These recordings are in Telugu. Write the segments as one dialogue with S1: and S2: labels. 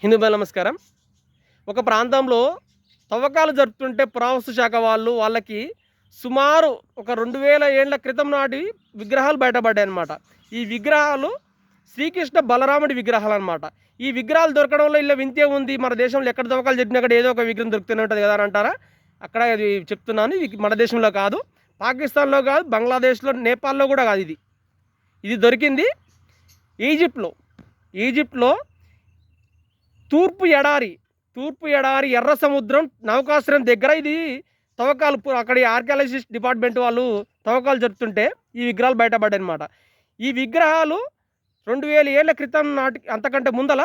S1: హిందూ బంధువులకు నమస్కారం. ఒక ప్రాంతంలో తవ్వకాలు జరుపుతుంటే పురావస్తు శాఖ వాళ్ళకి సుమారు ఒక 2000 ఏండ్ల క్రితం నాటి విగ్రహాలు బయటపడ్డాయన్నమాట. ఈ విగ్రహాలు శ్రీకృష్ణ బలరాముడి విగ్రహాలన్నమాట. ఈ విగ్రహాలు దొరకడంలో ఇలా వింతే ఉంది. మన దేశంలో ఎక్కడ తవ్వకాలు జరిపినా అక్కడ ఏదో ఒక విగ్రహం దొరుకుతూనే ఉంటుంది కదా అని అంటారా? అక్కడ ఇది చెప్తున్నాను. ఇది మన దేశంలో కాదు, పాకిస్తాన్లో కాదు, బంగ్లాదేశ్లో, నేపాల్లో కూడా కాదు. ఇది దొరికింది ఈజిప్ట్లో. ఈజిప్ట్లో తూర్పు ఎడారి ఎర్ర సముద్రం నౌకాశ్రయం దగ్గర ఇది తవ్వకాలు అక్కడ ఆర్కియాలజిస్ట్ డిపార్ట్మెంట్ వాళ్ళు తవ్వకాలు జరుపుతుంటే ఈ విగ్రహాలు బయటపడ్డాయి అనమాట. ఈ విగ్రహాలు 2000 ఏళ్ల క్రితం నాటి అంతకంటే ముందల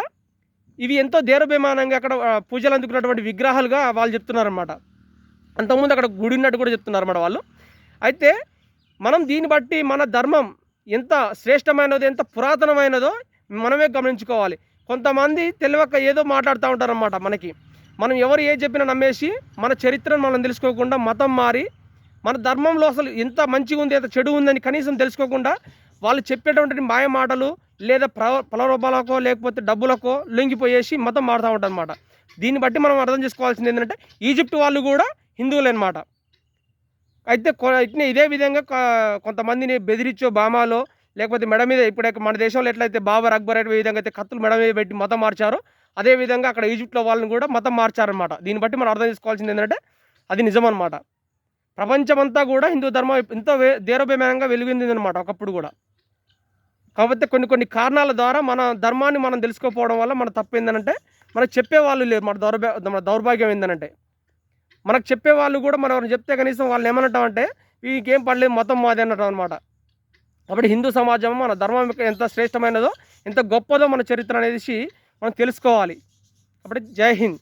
S1: ఇవి ఎంతో దేరభిమానంగా అక్కడ పూజలు అందుకున్నటువంటి విగ్రహాలుగా వాళ్ళు చెప్తున్నారన్నమాట. అంతకుముందు అక్కడ గుడి ఉన్నట్టు కూడా చెప్తున్నారన్నమాట వాళ్ళు. అయితే మనం దీన్ని బట్టి మన ధర్మం ఎంత శ్రేష్టమైనదో, ఎంత పురాతనమైనదో మనమే గమనించుకోవాలి. కొంతమంది తెలియక ఏదో మాట్లాడుతూ ఉంటారన్నమాట. మనం ఎవరు ఏ చెప్పినా నమ్మేసి మన చరిత్రను మనం తెలుసుకోకుండా మతం మారి మన ధర్మంలో అసలు ఎంత మంచిగా ఉంది, ఎంత చెడు ఉందని కనీసం తెలుసుకోకుండా వాళ్ళు చెప్పేటువంటి మాయ మాటలు లేదా ప్రలోభాలకో లేకపోతే డబ్బులకో లొంగిపోయేసి మతం మారుతూ ఉంటారు అన్నమాట. దీన్ని బట్టి మనం అర్థం చేసుకోవాల్సింది ఏంటంటే ఈజిప్ట్ వాళ్ళు కూడా హిందువులే అన్నమాట. అయితే ఇదే విధంగా కొంతమందిని బెదిరించో బామాలో లేకపోతే మెడ మీద ఇప్పుడు మన దేశంలో ఎట్లయితే బాబర్ అక్బర్ అనే విధంగా అయితే కత్తులు మెడ మీద పెట్టి మతం మార్చారో అదేవిధంగా అక్కడ ఈజిప్ట్లో వాళ్ళని కూడా మతం మార్చారనమాట. దీన్ని బట్టి మనం అర్థం చేసుకోవాల్సింది ఏంటంటే అది నిజమన్నమాట. ప్రపంచమంతా కూడా హిందూ ధర్మం ఎంతో దేరభ్యమానంగా వెలుగుందిందనమాట ఒకప్పుడు కూడా. కాబట్టి కొన్ని కారణాల ద్వారా మన ధర్మాన్ని మనం తెలుసుకోకపోవడం వల్ల మన తప్పు ఏంటంటే మనకు చెప్పేవాళ్ళు లేదు. మన దౌర్భాగ్యం ఏంటంటే మనకు చెప్పేవాళ్ళు కూడా మనం ఎవరిని చెప్తే కనీసం వాళ్ళు ఏమనటం వీకేం పడలేదు, మతం మాది అనటం అనమాట. కాబట్టి హిందూ సమాజం మన ధర్మం ఎంత శ్రేష్టమైనదో, ఎంత గొప్పదో మన చరిత్ర అనేది మనం తెలుసుకోవాలి. కాబట్టి జై హింద్.